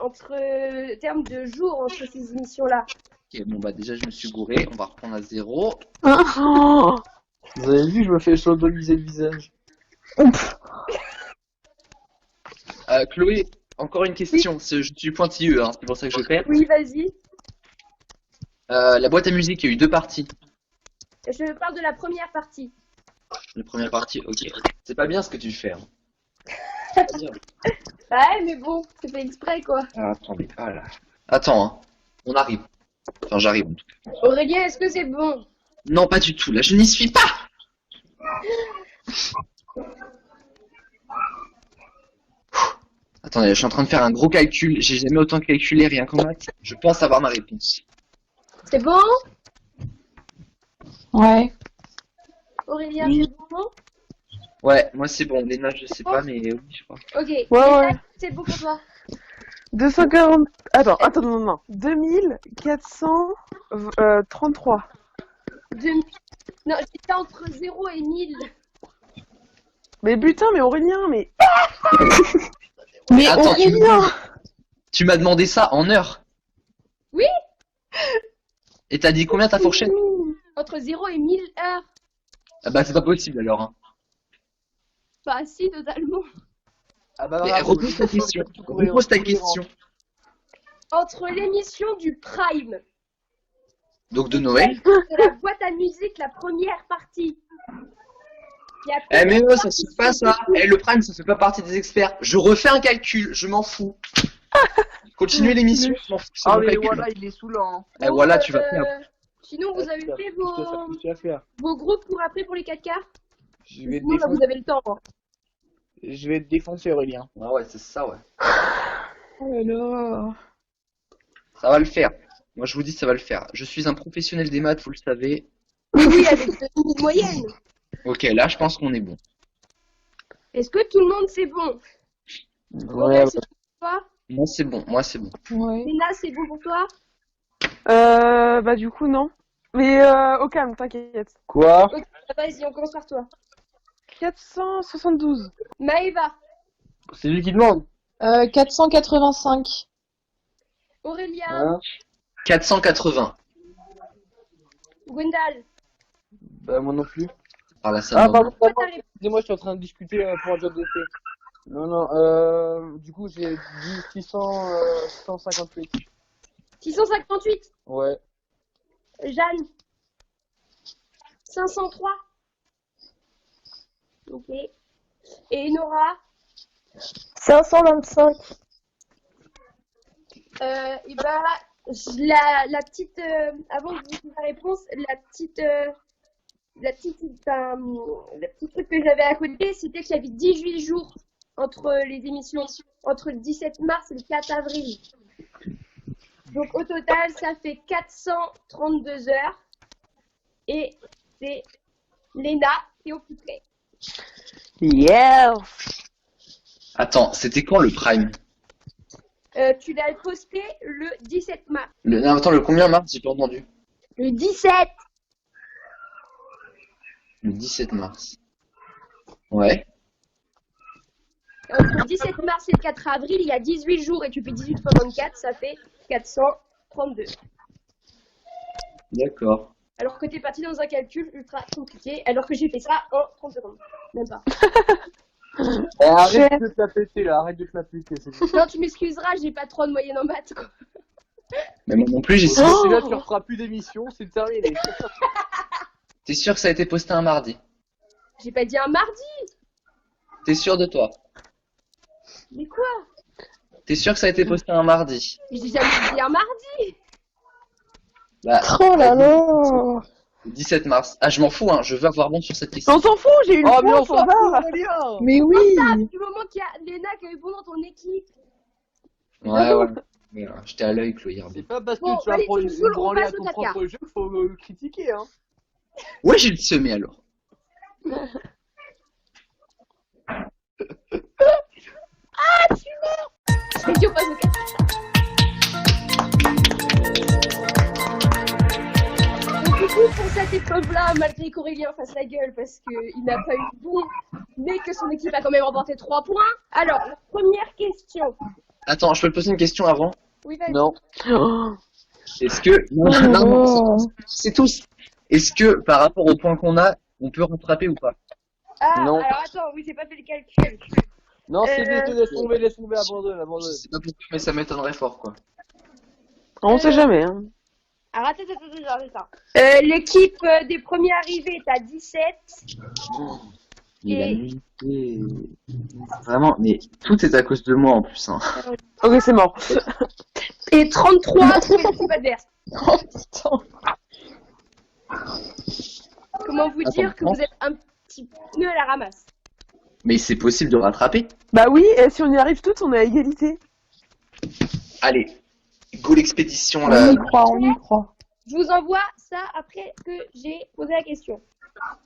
Entre termes de jours entre ces émissions-là. Ok, bon bah déjà je me suis gouré. On va reprendre à 0. Oh. Vous avez vu, je me fais sodomiser le visage. Chloé, encore une question. Je suis pointilleux, hein, c'est pour ça que je perds. Oui, vas-y. La boîte à musique, il y a eu 2 parties. Je parle de la première partie. La première partie, ok. C'est pas bien ce que tu fais. Hein. Ouais, mais bon, c'est fait exprès quoi. Ah, attendez, ah là. Attends, hein. On arrive. Enfin, j'arrive en tout cas. Aurélien, est-ce que c'est bon? Non, pas du tout. Là, je n'y suis pas. Attendez, je suis en train de faire un gros calcul. J'ai jamais autant calculé rien qu'en maths. Je pense avoir ma réponse. C'est bon? Ouais. Aurélien, Oui. c'est bon? Ouais, moi c'est bon. Léna, je sais pas, mais oui, je crois. Ok. Ouais. C'est bon pour toi. 240... Attends, non. 2433. Non, j'étais entre 0 et 1000. Mais putain, mais Aurélien, mais... Mais Attends, Aurélien, tu m'as demandé ça en heures. Oui. Et t'as dit combien ta fourchette? Entre 0 et 1000 heures. Ah bah c'est pas possible alors. Hein. Bah si, totalement. Ah bah, Mais bravo, repose ta question. Repose ta question. Entre l'émission du Prime Donc de Noël. et la boîte à musique, la première partie. Il y a Eh mais ça se fait pas ça. Eh le prime ça fait pas partie des experts. Je refais un calcul, je m'en fous. Continuez l'émission, je m'en fous. c'est Ah mon mais calcul. voilà, il est saoulant. Hein. Eh voilà, tu vas faire. Sinon, vous avez fait Je vais faire. vos groupes pour après pour les 4 quarts. Je vais te Sinon, là, vous défoncer. avez le temps. Hein. Je vais te défoncer, Aurélien. Ah ouais, c'est ça ouais. oh là là. Ça va le faire. Moi je vous dis ça va le faire. Je suis un professionnel des maths, vous le savez. Oui, avec une moyenne. Ok, là je pense qu'on est bon. Est-ce que tout le monde c'est bon? Ouais, c'est bon pour toi? Moi c'est bon, moi c'est bon. Ouais. Léna, c'est bon pour toi? Bah du coup, non. Mais au calme, t'inquiète. Quoi? Ok, vas-y, on commence par toi. 472. Maëva, C'est lui qui demande. 485. Aurélien, Hein? 480. Gwendal. Bah moi non plus. Ah là ça Ah me- pardon, Toi, pardon. t'as répondu. Excusez-moi, je suis en train de discuter pour un job d'été. Non, du coup j'ai dit 658. 658. Ouais. Jeanne. 503. Ok. Et Nora. 525. Et bah, la petite, avant de vous dire la réponse, la petite truc que j'avais à côté, c'était qu'il y avait 18 jours entre les émissions, entre le 17 mars et le 4 avril. Donc au total, ça fait 432 heures. Et c'est Léna qui est au plus près. Yeah. Attends, c'était quand le prime? Tu l'as posté le 17 mars. Non, attends, le combien mars? J'ai pas entendu. Le 17. Le 17 mars. Ouais. Entre le 17 mars et le 4 avril, il y a 18 jours et tu fais 18 fois 24, ça fait 432. D'accord. Alors que t'es parti dans un calcul ultra compliqué, alors que j'ai fait ça en 30 secondes. Même pas. Eh, arrête de te la péter là, arrête de te la péter. C'est bon. Non, tu m'excuseras, j'ai pas trop de moyenne en maths, quoi. Mais moi non plus, j'ai Si là tu referas plus d'émissions, c'est terminé. T'es sûr que ça a été posté un mardi? J'ai pas dit un mardi. T'es sûr de toi? Mais quoi? T'es sûr que ça a été posté un mardi? J'ai jamais dit un mardi. Bah, Oh là là. le 17 mars. Ah, je m'en fous, hein, je veux avoir bon sur cette question. On s'en fout, j'ai eu le Oh mais point, on s'en ça fout, va. Aurélien. Mais oui. Du moment qu'il y a Léna qui répond dans ton équipe. Ouais, ouais. Mais, j'étais à l'œil, Chloé. C'est pas parce que Bon, tu vas allez, prendre tu une me saoules, on branlée à passe au ton quatre propre jeu, faut critiquer hein. Ouais, j'ai le semé alors. Et puis on passe au 4. Donc du coup, pour cette épreuve-là, malgré qu'Aurélien fasse la gueule parce qu'il n'a pas eu bon, mais que son équipe a quand même remporté 3 points. Alors, la première question. Attends, je peux te poser une question avant? Oui, vas-y. Non. Est-ce que... Non, non, c'est tous. Est-ce que, par rapport au point qu'on a, on peut rattraper ou pas? Ah, Non. alors attends, oui, j'ai pas fait le calcul. Non, c'est laisse tomber, abandonne, Je abandonne. sais pas pourquoi, mais ça m'étonnerait fort, quoi. On sait jamais, hein. Alors attends. L'équipe des premiers arrivés est à 17. Il a Et- milité. Vraiment, mais tout est à cause de moi en plus, hein. Ok, c'est mort. Et 33 pour l'équipe adverse. Oh putain. Comment vous dire que Attends, vous êtes un petit pneu à la ramasse. Mais c'est possible de rattraper. Bah oui, et si on y arrive toutes, on est à égalité. Allez, go l'expédition On là. y croit, on y croit. Je vous envoie ça après que j'ai posé la question.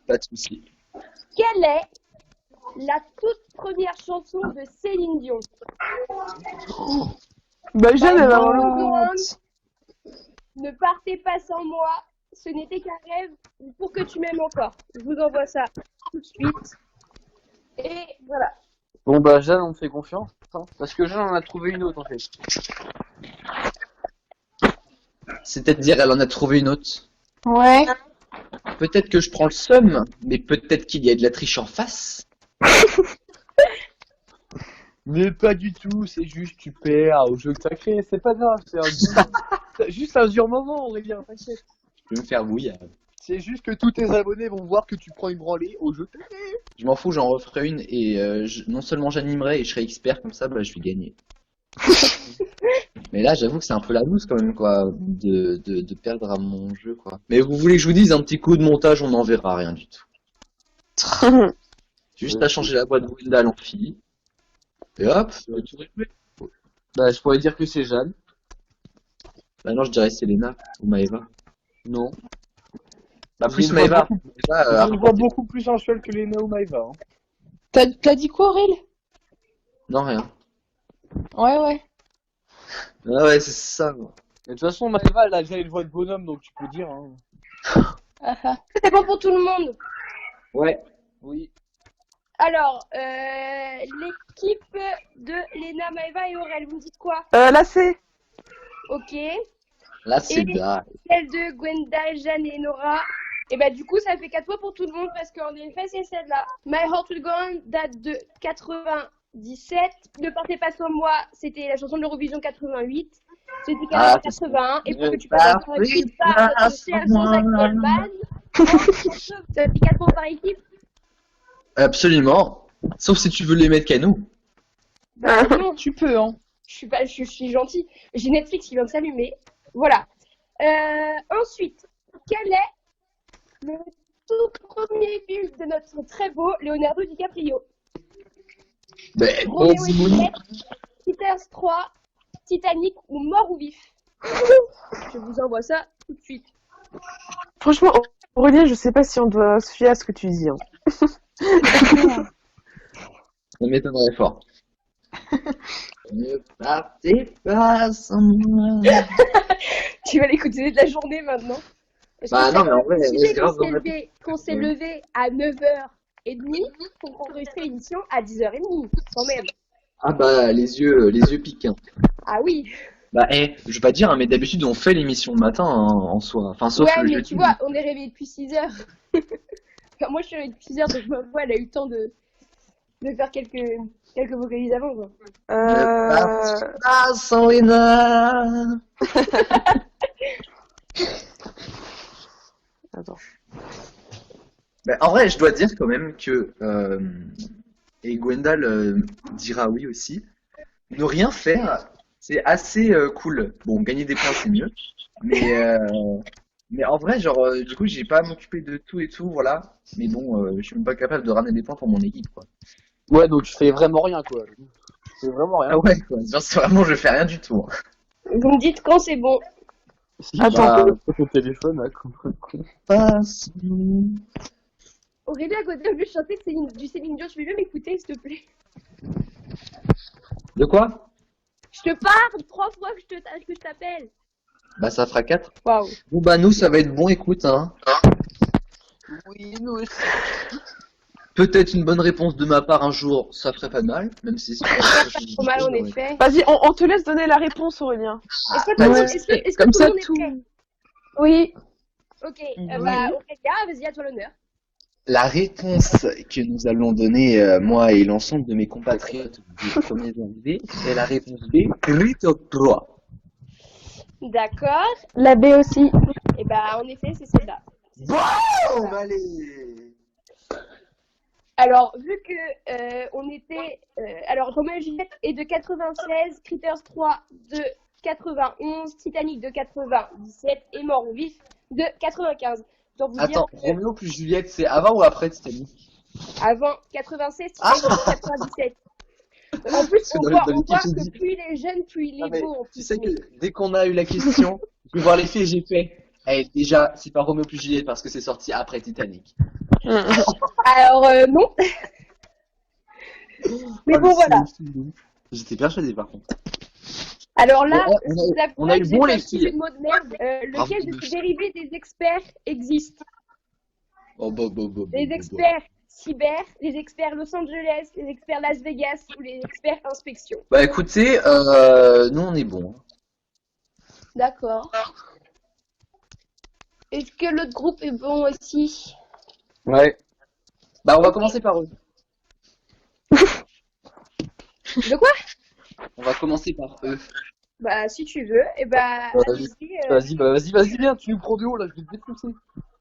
Pas de souci. Quelle est la toute première chanson de Céline Dion? Bah Jeanne, elle va avoir What? Ne partez pas sans moi, ce n'était qu'un rêve pour que tu m'aimes encore. Je vous envoie ça tout de suite. Et voilà. Bon bah Jeanne, on te fait confiance, hein, parce que Jeanne en a trouvé une autre en fait. C'est-à-dire, elle en a trouvé une autre. Ouais. Peut-être que je prends le seum, mais peut-être qu'il y a de la triche en face. Mais pas du tout, c'est juste tu perds au jeu que t'as créé, c'est pas grave, c'est juste un dur moment Aurélien, t'inquiète. Je vais me faire bouillir. C'est juste que tous tes abonnés vont voir que tu prends une branlée au jeu que t'as créé. Je m'en fous, j'en referai une et non seulement j'animerai et je serai expert comme ça, bah je vais gagner. Mais là, j'avoue que c'est un peu la loose quand même, quoi, de perdre à mon jeu, quoi. Mais vous voulez que je vous dise un petit coup de montage, on n'en verra rien du tout. Juste à changer la boîte de Gwendal en fille. Et hop, tout réglé. Bah je pourrais dire que c'est Jeanne. Bah non, je dirais Selena ou Maeva. Non. Bah plus J'ai une Maeva. voix Déjà, J'ai une voix beaucoup plus sensuelle que Lena ou Maeva. Hein. T'as dit quoi, Aurel? non, rien. Ouais. Ah ouais, c'est ça. Quoi. Et de toute façon, Maeva, elle a déjà une voix de bonhomme, donc tu peux dire. Hein. C'est bon pour tout le monde. Ouais. Oui. Alors, l'équipe de Léna, Maëva et Aurel, vous me dites quoi? Là c'est. Ok. Là, c'est Et- dingue. Celle de Gwendal, Jeanne et Nora. Et bah du coup, ça fait 4 fois pour tout le monde parce qu'en effet, c'est celle-là. My Heart Will Go On date de 97. Ne partez pas sans moi, c'était la chanson de l'Eurovision 88. C'était Ah, 81. Et pour que tu Ne passes partez un équipe pas par notre sans cher moi. Jean-Jacques Goldman. Ça fait 4 points par équipe. Absolument. Sauf si tu veux les mettre qu'à nous. Bah non, Tu peux, hein. je suis gentille. J'ai Netflix qui vient de s'allumer. Voilà. Ensuite, quel est le tout premier film de notre très beau Leonardo DiCaprio? Ben, Roméo et vas-y. Juliette, Titans 3, Titanic ou Mort ou Vif? Je vous envoie ça tout de suite. Franchement, Aurélien, je sais pas si on doit se fier à ce que tu dis. Hein. Ça m'étonnerait fort. Ne partez pas sans moi. Tu vas l'écouter de la journée maintenant. Est-ce Bah que non, mais en vrai, si elle reste j'ai grave dans ma qu'on s'est levé à 9h30 pour enregistrer l'émission à 10h30, quand même. Ah bah, les yeux piquent. Hein. Ah oui. Bah, je vais pas dire, hein, mais d'habitude, on fait l'émission le matin hein, en soi. Enfin, sauf Ouais, le mais jeudi. tu vois, on est réveillé depuis 6h. Enfin, moi, je suis réveillée depuis 6h, donc ma voix, elle a eu le temps de faire quelques vocalises avant, quoi. Ah, sans Lena. Attends. Bah, en vrai, je dois dire quand même que, et Gwendal dira oui aussi, ne rien faire, c'est assez cool. Bon, gagner des points, c'est mieux. Mais en vrai, genre, du coup, j'ai pas à m'occuper de tout et tout, voilà. Mais bon, je suis même pas capable de ramener des points pour mon équipe, quoi. Ouais, donc tu fais vraiment rien, quoi. Tu fais vraiment rien. Ah ouais, quoi. Genre, c'est vraiment, je fais rien du tout. Hein. Vous me dites quand c'est bon. Si, Attends. ton téléphone, là, comme un con. Passe. Aurélie, à côté de chanter du Céline Dion, tu peux bien m'écouter, s'il te plaît? De quoi? Je te parle 3 fois que je t'appelle. Bah, ça fera 4. Waouh. Bon, bah, nous, ça va être bon, écoute, hein. Oui, nous aussi. Peut-être une bonne réponse de ma part un jour, ça ferait pas de mal, même si c'est Trop mal, en effet. Vas-y, on te laisse donner la réponse, Aurélien. Est-ce que tout le Ouais, monde- est-ce que comme tout ça, le monde est tout. prêt? Oui. Ok, Oui. bah, Aurélia, vas-y, à toi l'honneur. La réponse que nous allons donner, moi et l'ensemble de mes compatriotes des premiers arrivés, est la réponse B, Rito 3. D'accord. La B aussi. Et bah, en effet, c'est celle-là. Bon, allez. Alors, vu que on était... alors, Roméo et Juliette est de 96, Critters 3 de 91, Titanic de 97 et Mort ou Vif de 95. Je dois vous Attends, dire que Roméo plus Juliette, c'est avant ou après Titanic? Avant 96, Ah. 97. En plus, C'est on dans voit, l'équipe, on voit je que dis. plus il est jeune, plus il Ah, est mais beau. En Tu plus, sais que dès qu'on a eu la question, je vais voir les filles, j'ai fait. Eh, déjà, c'est pas Roméo plus Juliette parce que c'est sorti après Titanic. Alors, non. Mais Ah, bon, voilà. J'étais persuadé par contre. Alors là, Bon, si vous avez on a eu j'ai bon, fait les un petit filles. jeu de mots de merde. Lequel de ces dérivés des experts existe? Oh, bon. Les experts cyber, les experts Los Angeles, les experts Las Vegas ou les experts inspection? Bah écoutez, nous on est bon. D'accord. Est-ce que l'autre groupe est bon aussi? Ouais. Bah on va commencer par eux. De quoi? On va commencer par eux. Bah, si tu veux, et bah, allez-y. Vas-y, viens, tu nous prends de haut là, je vais te défoncer.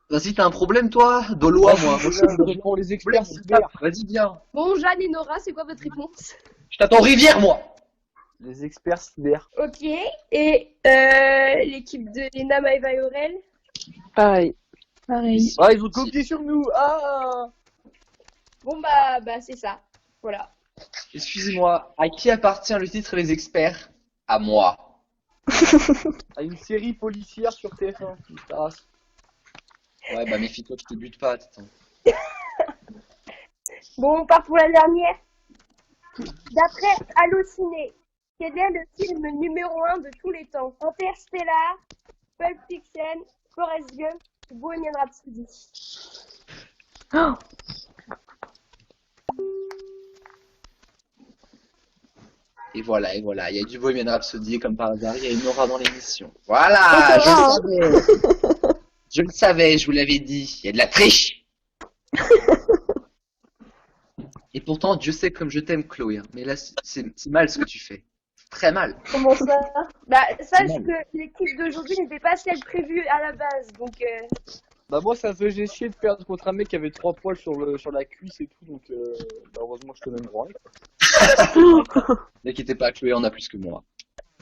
Vas-y, t'as un problème toi? Dolois moi. Je prends les experts cyber. Vas-y, viens. Bon, Jeanne et Nora, c'est quoi votre réponse? Je t'attends Rivière moi. Les experts cyber. Ok. Et l'équipe de Léna, Maëva et Aurel? Pareil. Pareil. Ah, ils ont copié sur nous. Ah. Bon, bah, c'est ça. Voilà. Excusez-moi, à qui appartient le titre Les Experts? À moi. À une série policière sur TF1. Ah, Ouais, bah méfie-toi, je te bute pas, putain. Bon, on part pour la dernière. D'après Allociné, quel est le film numéro 1 de tous les temps? Interstellar, Pulp Fiction, Forrest Gump ou Bohemian Rhapsody? Et voilà, il y a du Bohemian Rhapsody comme par hasard, il y a une aura dans l'émission. Voilà, je le savais, je vous l'avais dit, il y a de la triche. Et pourtant, Dieu sait comme je t'aime, Chloé, hein. Mais là, c'est mal ce que tu fais. C'est très mal. Comment ça? Bah, sache mal. que l'équipe d'aujourd'hui n'était pas celle prévue à la base, donc Bah moi ça me faisait chier de perdre contre un mec qui avait 3 poils sur la cuisse et tout, donc bah, heureusement je te donne droit. N'inquiétez pas, Chloé en a plus que moi.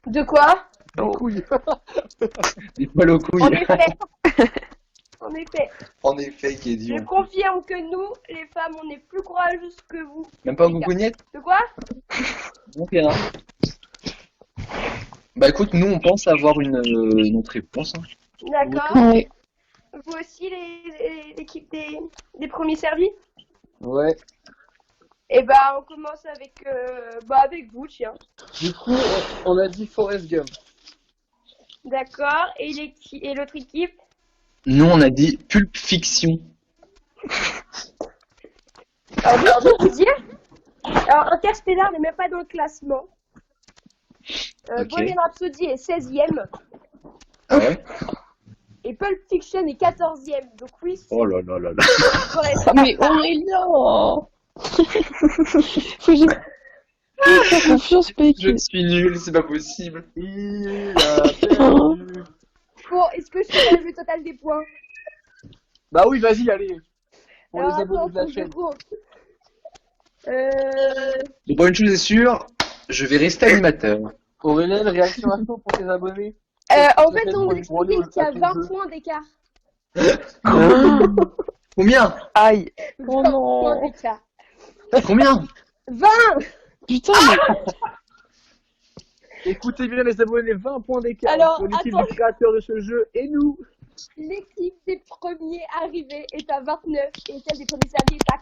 de quoi? Les couilles. Des poils aux En couilles. effet. En effet. En effet, Je Kédion. confirme que nous, les femmes, on est plus courageuses que vous. Même pas en gougounette? De quoi? Ok, hein. Bah écoute, nous on pense avoir une autre réponse. Hein. D'accord. Ouais. Vous aussi, l'équipe des premiers servis? Ouais. Et bah, on commence avec, avec vous, tiens. Du coup on a dit Forrest Gump. D'accord. Et l'autre équipe? Nous on a dit Pulp Fiction. Alors, je vais vous dire. Alors, Interstellar n'est même pas dans le classement. Ok. Bohemian Rhapsody est 16e. Ah ouais? Et Pulp Fiction est 14e. Donc oui, c'est Oh là là là là. Forrest. Mais Aurélien! Faut que j'ai pas confiance, mec. Je suis nul, c'est pas possible. Il a perdu. Bon, est-ce que je fais le total des points? Bah oui, vas-y, allez. Pour Alors, les abonnés de la faut que je chaîne. compte. Donc bon, une chose est sûre, je vais rester animateur. Aurélien, réaction à chaud pour tes abonnés. En Ça fait, fait on pour vous une branlée explique qu'il y a au 20 jeu. points d'écart. Combien? Aïe. 20 Oh non. points d'écart. Combien? 20! Putain, Écoutez bien les abonnés, 20 points d'écart Alors, pour l'équipe attends. du créateur de ce jeu et nous. L'équipe des premiers arrivés est à 29 et celle des premiers servis est à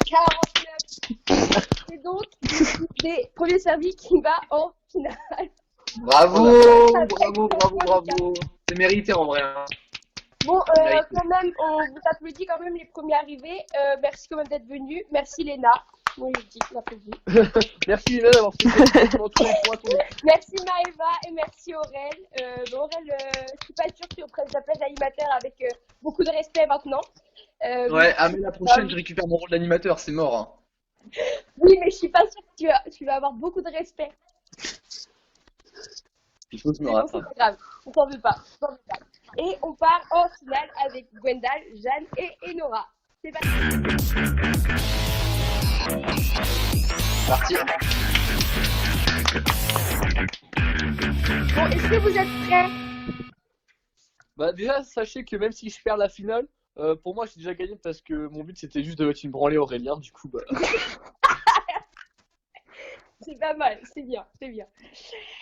49. C'est donc l'équipe des premiers servis qui va en finale. Bravo. C'est mérité en vrai. Hein. Bon, Mérité. quand même, on vous applaudit quand même les premiers arrivés. Merci quand même d'être venus. Merci Léna. Oui, je dis, j'applaudis. Merci Léna d'avoir fait pendant tous les points. Merci Maëva et merci Aurel. Aurel, je suis pas sûre que tu reprennes ta place d'animateur avec beaucoup de respect maintenant. Ouais, ah mais la prochaine je récupère mon rôle d'animateur, c'est mort. Hein. Oui, mais je suis pas sûre que tu vas avoir beaucoup de respect. Il faut que je me Mais bon, rattrape. c'est pas grave, on t'en veut pas. Et on part en finale avec Gwendal, Jeanne et Nora. C'est parti. Parti. Bon, est-ce que vous êtes prêts? Bah déjà, sachez que même si je perds la finale, Pour moi, j'ai déjà gagné parce que mon but c'était juste de mettre une branlée Aurélien, du coup, bah. C'est pas mal, c'est bien, c'est bien.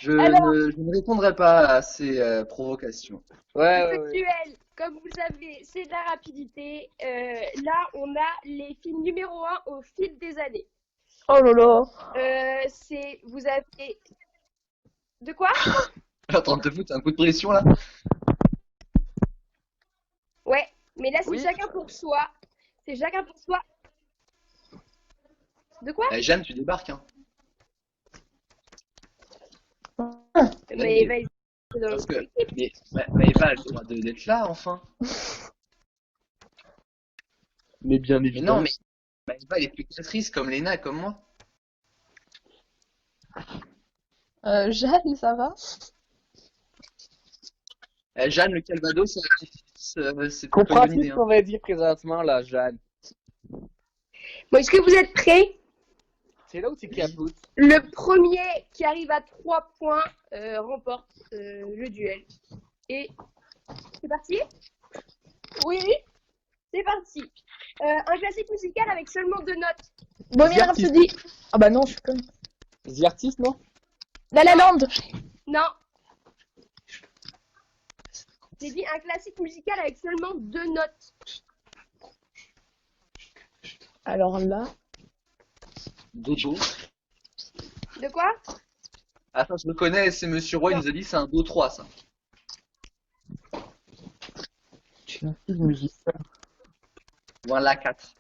Je Alors- ne répondrai pas à ces provocations. Ouais, Le duel, comme vous le savez, c'est de la rapidité. Là, on a les films numéro 1 au fil des années. Oh là là. Vous avez... De quoi? Attends, te foutre un coup de pression là? Ouais, mais là, c'est Oui. chacun pour soi. C'est chacun pour soi. De quoi? Jeanne, tu débarques, hein. Mais vas-y. Parce que, mais Maëva a le droit d'être là, enfin. Mais bien Mais évidemment. non, mais Maëva, elle est spectatrice comme Léna et comme moi. Jeanne, ça va? Jeanne, le Calvados, c'est Qu'on pas une bonne pratique idée. ce qu'on va dire présentement, là, Jeanne. Bon, est-ce que vous êtes prêts? C'est là où tu capotes. Le premier qui arrive à 3 points remporte le duel. Et c'est parti? Oui. C'est parti. Un classique musical avec seulement 2 notes. Bohemian artistes. Rhapsody. Ah bah non, je suis conne. The Artist, non? La La Land. Non. J'ai dit un classique musical avec seulement 2 notes. Alors là. Dodo. De quoi? Attends, je le connais, c'est Monsieur Roy, il nous a dit c'est un Do 3, ça. C'est un film musical. Ou un La 4.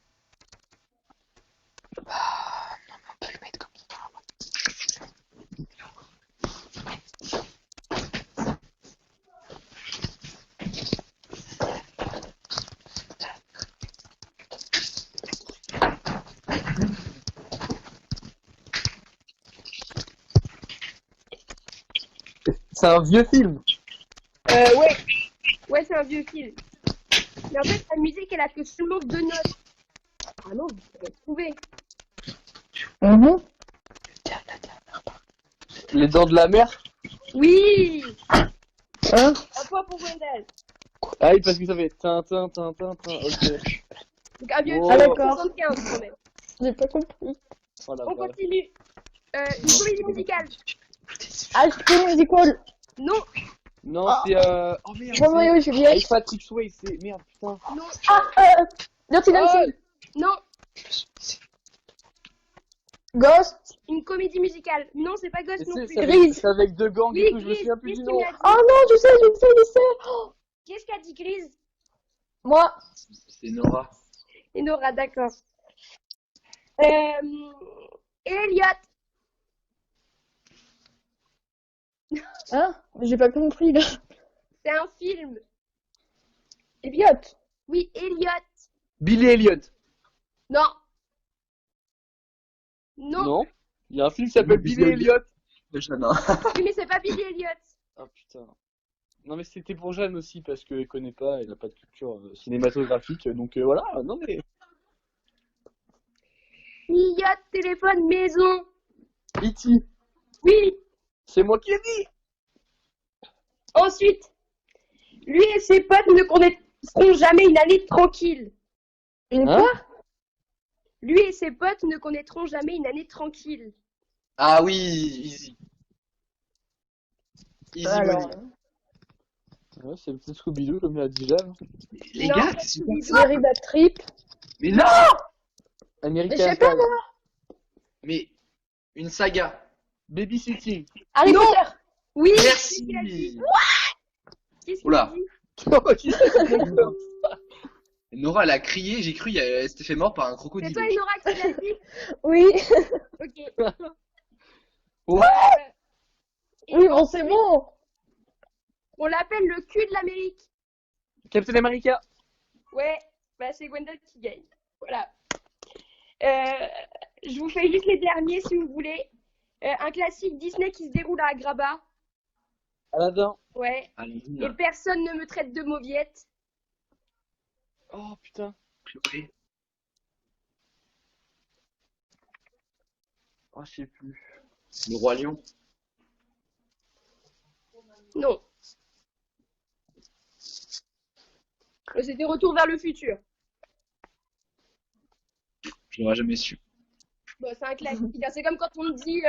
C'est un vieux film. Ouais. Ouais, c'est un vieux film. Mais en fait, la musique, elle a que seulement 2 notes. Ah non, vous avez trouvé. Mhm. Les Dents de la Mer. Oui. Hein? Un point pour Wendell. Ah oui, parce que ça fait Tintin, Tintin, Tintin. Ok. Donc un vieux Oh. film Ah, de d'accord. 75 quand même. J'ai pas compris. Oh la On vache. continue. Une comédie musicale. High School Musical. Non, Non, Ah. c'est Oh merde. Roméo et C'est Juliette. avec Patrick Swayze, c'est merde, putain. non, Ah, Dirty Dancing. non. Ghost. Une comédie musicale. Non, c'est pas Ghost Et non c'est plus. c'est Grise. avec, c'est avec deux gangs et Oui, tout, je me souviens plus Grise du qui nom. me l'a dit. Oh non, je sais. Oh, Qu'est-ce qu'a dit Grise? moi. C'est Nora. Et Nora, d'accord. Elliot. Hein? J'ai pas compris là. C'est un film. Elliot. Oui, Elliot. Billy Elliot. Non. Non. Non. Il y a un film qui s'appelle Billy Elliot. Jeanne, hein. Oui, mais c'est pas Billy Elliot. Ah putain. Non mais c'était pour Jeanne aussi parce qu'elle connaît pas, elle a pas de culture cinématographique, donc voilà, non mais... Elliot, téléphone, maison. E.T. Oui. C'est moi qui l'ai dit. Ensuite, lui et ses potes ne connaîtront jamais une année tranquille. Une Hein? quoi? Lui et ses potes ne connaîtront jamais une année tranquille. Ah oui, easy. Easy Alors. money. Ouais, c'est le petit Scooby-Doo comme l'a dit Jeanne. Les Non, gars, pas qu'est-ce que Scooby-Doo. Very Bad Trip. Mais non! Mais je American sais pas Pie. moi. Mais une saga. Babysitting. Harry Non. Potter. Oui. Merci. Qu'est-ce qu'il a dit? Qu'est-ce qu'il Oula. a dit? Oh, qui c'est qui fait ça? Nora, elle a crié, j'ai cru, elle s'était fait mort par un C'est crocodile. toi, Nora, qui l'a dit? Oui. Ok. Ouais. Et Oui, bon, c'est bon. on l'appelle le cul de l'Amérique. Captain America. Ouais, bah c'est Gwendal qui gagne. Voilà. Je vous fais juste les derniers si vous voulez. Un classique Disney qui se déroule à Agrabah. Aladdin. Ouais. Allez-y, Et personne ne me traite de mauviette. Oh putain. Chloé. Oh, je sais plus. Le Roi Lion. Non. C'était Retour vers le futur. Je l'aurais jamais su. Bon, c'est un classique. C'est comme quand on te dit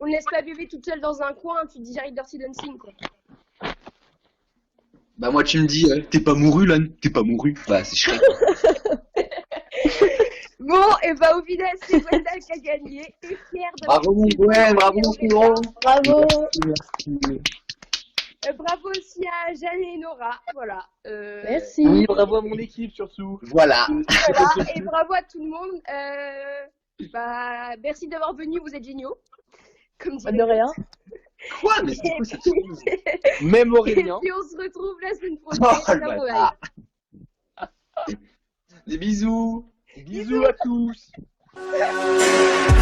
on ne laisse pas bébé toute seule dans un coin, tu te dis j'arrive Dirty Dancing, quoi. Bah moi tu me dis t'es pas mouru là, t'es pas mouru. Bah c'est Shrek. Bon, et bah au final, c'est Gwendal qui a gagné. Et fier de Bravo mon Gwen, bravo mon Pedro. Bravo. Bravo aussi à Jeanne et Nora. Voilà. Merci. Oui, bravo à mon équipe surtout. Voilà. Voilà. Et bravo à tout le monde. Merci d'avoir venu, vous êtes géniaux. Comme Pas dirait de rien. Quoi? Mais c'est quoi cette chose? Même Et Aurélien. puis on se retrouve la semaine Oh prochaine. le Bye bye. bâtard. Des bisous. Bisous à tous. Bye.